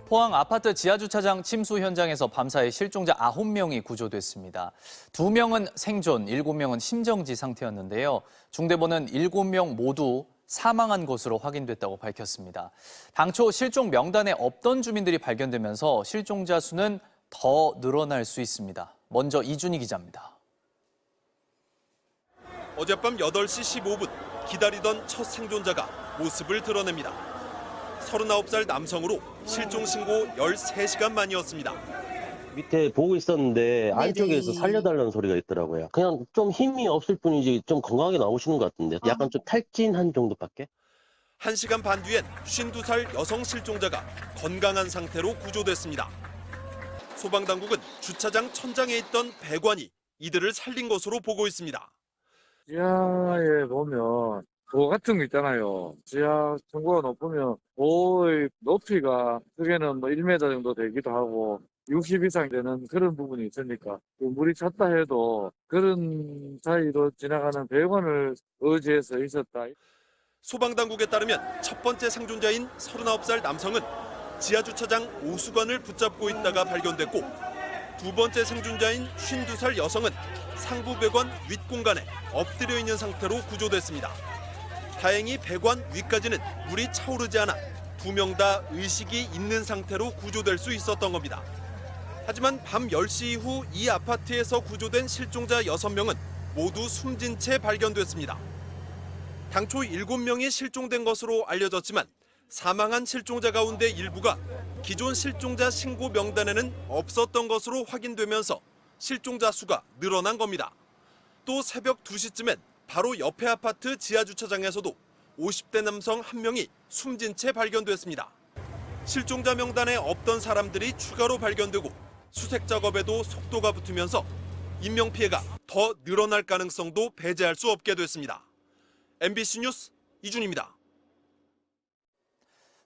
포항 아파트 지하주차장 침수 현장에서 밤사이 실종자 9명이 구조됐습니다. 2명은 생존, 7명은 심정지 상태였는데요. 중대본은 7명 모두 사망한 것으로 확인됐다고 밝혔습니다. 당초 실종 명단에 없던 주민들이 발견되면서 실종자 수는 더 늘어날 수 있습니다. 먼저 이준희 기자입니다. 어젯밤 8시 15분 기다리던 첫 생존자가 모습을 드러냅니다. 39살 남성으로 실종 신고 13시간 만이었습니다. 밑에 보고 있었는데 안쪽에서 살려달라는 소리가 있더라고요. 그냥 좀 힘이 없을 뿐이지 좀 건강하게 나오시는 것 같은데 약간 좀 탈진한 정도밖에? 1시간 반 뒤엔 52살 여성 실종자가 건강한 상태로 구조됐습니다. 소방당국은 주차장 천장에 있던 배관이 이들을 살린 것으로 보고 있습니다. 지하에 보면 도 같은 거 있잖아요. 지하 층고가 높으면 도의 높이가 크게는 뭐 1m 정도 되기도 하고 60 이상 되는 그런 부분이 있으니까 물이 찼다 해도 그런 사이로 지나가는 배관을 의지해서 있었다. 소방당국에 따르면 첫 번째 생존자인 39살 남성은 지하주차장 오수관을 붙잡고 있다가 발견됐고 두 번째 생존자인 52살 여성은 상부 배관 윗공간에 엎드려 있는 상태로 구조됐습니다. 다행히 배관 위까지는 물이 차오르지 않아 2명 다 의식이 있는 상태로 구조될 수 있었던 겁니다. 하지만 밤 10시 이후 이 아파트에서 구조된 실종자 6명은 모두 숨진 채 발견됐습니다. 당초 7명이 실종된 것으로 알려졌지만 사망한 실종자 가운데 일부가 기존 실종자 신고 명단에는 없었던 것으로 확인되면서 실종자 수가 늘어난 겁니다. 또 새벽 2시쯤엔 바로 옆에 아파트 지하주차장에서도 50대 남성 1명이 숨진 채 발견됐습니다. 실종자 명단에 없던 사람들이 추가로 발견되고 수색 작업에도 속도가 붙으면서 인명피해가 더 늘어날 가능성도 배제할 수 없게 됐습니다. MBC 뉴스 이준희입니다.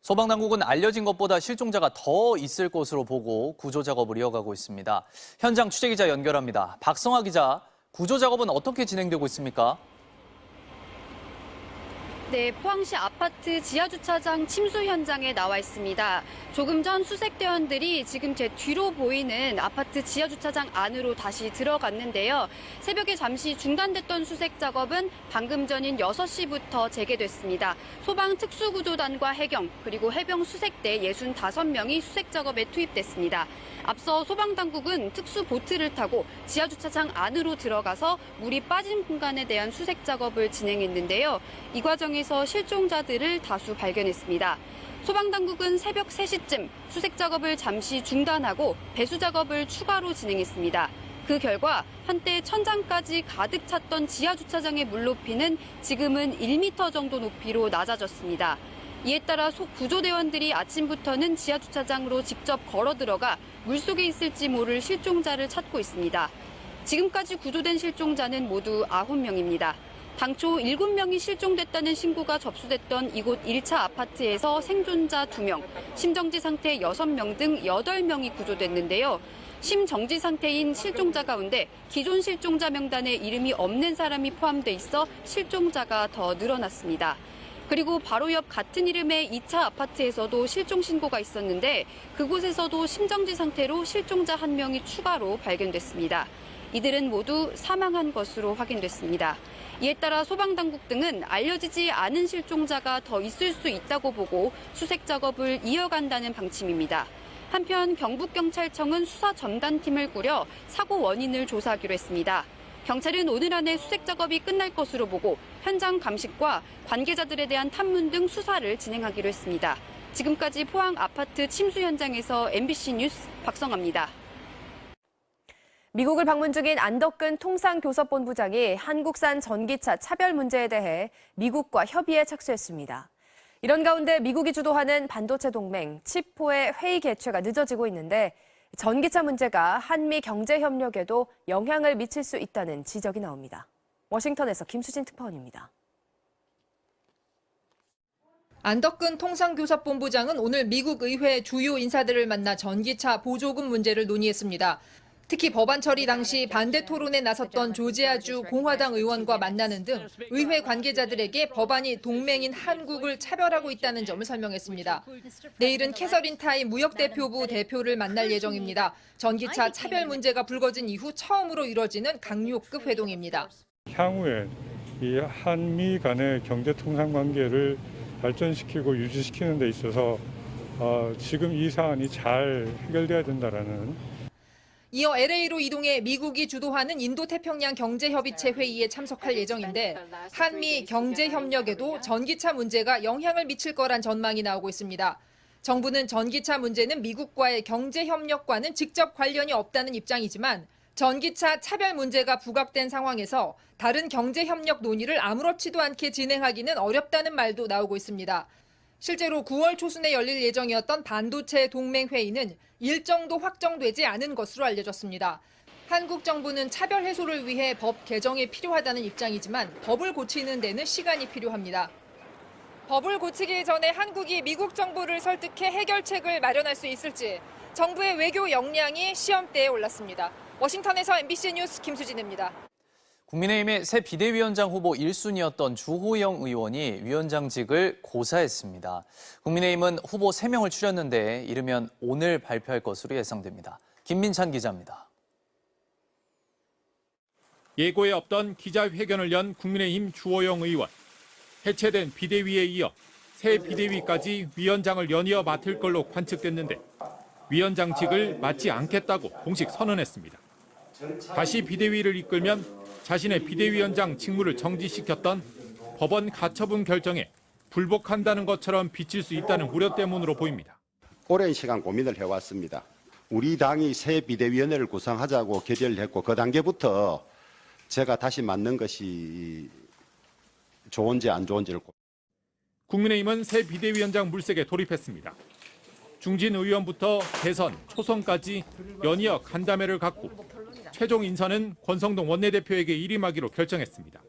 소방당국은 알려진 것보다 실종자가 더 있을 것으로 보고 구조 작업을 이어가고 있습니다. 현장 취재기자 연결합니다. 박성아 기자, 구조 작업은 어떻게 진행되고 있습니까? 네, 포항시 아파트 지하주차장 침수 현장에 나와 있습니다. 조금 전 수색대원들이 지금 제 뒤로 보이는 아파트 지하주차장 안으로 다시 들어갔는데요. 새벽에 잠시 중단됐던 수색 작업은 방금 전인 6시부터 재개됐습니다. 소방특수구조단과 해경, 그리고 해병 수색대 65명이 수색 작업에 투입됐습니다. 앞서 소방당국은 특수보트를 타고 지하주차장 안으로 들어가서 물이 빠진 공간에 대한 수색 작업을 진행했는데요. 이 과정에서 실종자들을 다수 발견했습니다. 소방당국은 새벽 3시쯤 수색 작업을 잠시 중단하고 배수 작업을 추가로 진행했습니다. 그 결과 한때 천장까지 가득 찼던 지하주차장의 물높이는 지금은 1m 정도 높이로 낮아졌습니다. 이에 따라 구조대원들이 아침부터는 지하주차장으로 직접 걸어 들어가 물속에 있을지 모를 실종자를 찾고 있습니다. 지금까지 구조된 실종자는 모두 9명입니다. 당초 7명이 실종됐다는 신고가 접수됐던 이곳 1차 아파트에서 생존자 2명, 심정지 상태 6명 등 8명이 구조됐는데요. 심정지 상태인 실종자 가운데 기존 실종자 명단에 이름이 없는 사람이 포함돼 있어 실종자가 더 늘어났습니다. 그리고 바로 옆 같은 이름의 2차 아파트에서도 실종 신고가 있었는데 그곳에서도 심정지 상태로 실종자 1명이 추가로 발견됐습니다. 이들은 모두 사망한 것으로 확인됐습니다. 이에 따라 소방당국 등은 알려지지 않은 실종자가 더 있을 수 있다고 보고 수색 작업을 이어간다는 방침입니다. 한편 경북경찰청은 수사 전담팀을 꾸려 사고 원인을 조사하기로 했습니다. 경찰은 오늘 안에 수색 작업이 끝날 것으로 보고 현장 감식과 관계자들에 대한 탐문 등 수사를 진행하기로 했습니다. 지금까지 포항 아파트 침수 현장에서 MBC 뉴스 박성아입니다. 미국을 방문 중인 안덕근 통상교섭본부장이 한국산 전기차 차별 문제에 대해 미국과 협의에 착수했습니다. 이런 가운데 미국이 주도하는 반도체 동맹 칩4의 회의 개최가 늦어지고 있는데 전기차 문제가 한미 경제 협력에도 영향을 미칠 수 있다는 지적이 나옵니다. 워싱턴에서 김수진 특파원입니다. 안덕근 통상교섭본부장은 오늘 미국 의회 주요 인사들을 만나 전기차 보조금 문제를 논의했습니다. 특히 법안 처리 당시 반대 토론에 나섰던 조지아주 공화당 의원과 만나는 등 의회 관계자들에게 법안이 동맹인 한국을 차별하고 있다는 점을 설명했습니다. 내일은 캐서린 타이 무역대표부 대표를 만날 예정입니다. 전기차 차별 문제가 불거진 이후 처음으로 이뤄지는 강요급 회동입니다. 향후에 이 한미 간의 경제 통상 관계를 발전시키고 유지시키는 데 있어서 지금 이 사안이 잘 해결돼야 된다라는. 이어 LA로 이동해 미국이 주도하는 인도태평양 경제협의체 회의에 참석할 예정인데 한미 경제협력에도 전기차 문제가 영향을 미칠 거란 전망이 나오고 있습니다. 정부는 전기차 문제는 미국과의 경제협력과는 직접 관련이 없다는 입장이지만 전기차 차별 문제가 부각된 상황에서 다른 경제협력 논의를 아무렇지도 않게 진행하기는 어렵다는 말도 나오고 있습니다. 실제로 9월 초순에 열릴 예정이었던 반도체 동맹 회의는 일정도 확정되지 않은 것으로 알려졌습니다. 한국 정부는 차별 해소를 위해 법 개정이 필요하다는 입장이지만 법을 고치는 데는 시간이 필요합니다. 법을 고치기 전에 한국이 미국 정부를 설득해 해결책을 마련할 수 있을지 정부의 외교 역량이 시험대에 올랐습니다. 워싱턴에서 MBC 뉴스 김수진입니다. 국민의힘의 새 비대위원장 후보 1순위였던 주호영 의원이 위원장직을 고사했습니다. 국민의힘은 후보 3명을 추렸는데 이르면 오늘 발표할 것으로 예상됩니다. 김민찬 기자입니다. 예고에 없던 기자회견을 연 국민의힘 주호영 의원. 해체된 비대위에 이어 새 비대위까지 위원장을 연이어 맡을 걸로 관측됐는데 위원장직을 맡지 않겠다고 공식 선언했습니다. 다시 비대위를 이끌면 자신의 비대위원장 직무를 정지시켰던 법원 가처분 결정에 불복한다는 것처럼 비칠 수 있다는 우려 때문으로 보입니다. 오랜 시간 고민을 해왔습니다. 우리 당이 새 비대위원회를 구성하자고 결의를 했고 그 단계부터 제가 다시 맡는 것이 좋은지 안 좋은지를. 국민의힘은 새 비대위원장 물색에 돌입했습니다. 중진 의원부터 대선, 초선까지 연이어 간담회를 갖고 최종 인선은 권성동 원내대표에게 일임하기로 결정했습니다.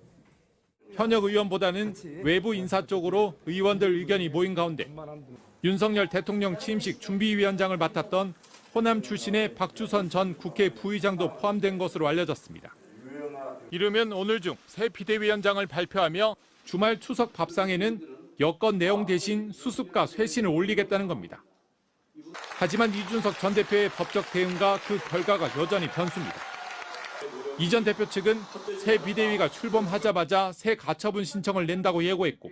현역 의원보다는 외부 인사 쪽으로 의원들 의견이 모인 가운데 윤석열 대통령 취임식 준비위원장을 맡았던 호남 출신의 박주선 전 국회 부의장도 포함된 것으로 알려졌습니다. 이르면 오늘 중 새 비대위원장을 발표하며 주말 추석 밥상에는 여권 내용 대신 수습과 쇄신을 올리겠다는 겁니다. 하지만 이준석 전 대표의 법적 대응과 그 결과가 여전히 변수입니다. 이 전 대표 측은 새 비대위가 출범하자마자 새 가처분 신청을 낸다고 예고했고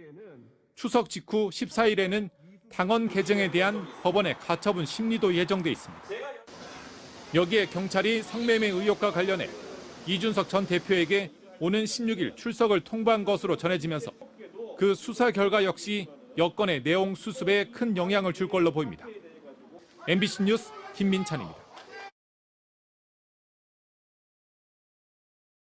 추석 직후 14일에는 당원 개정에 대한 법원의 가처분 심리도 예정돼 있습니다. 여기에 경찰이 성매매 의혹과 관련해 이준석 전 대표에게 오는 16일 출석을 통보한 것으로 전해지면서 그 수사 결과 역시 여권의 내용 수습에 큰 영향을 줄 걸로 보입니다. MBC 뉴스 김민찬입니다.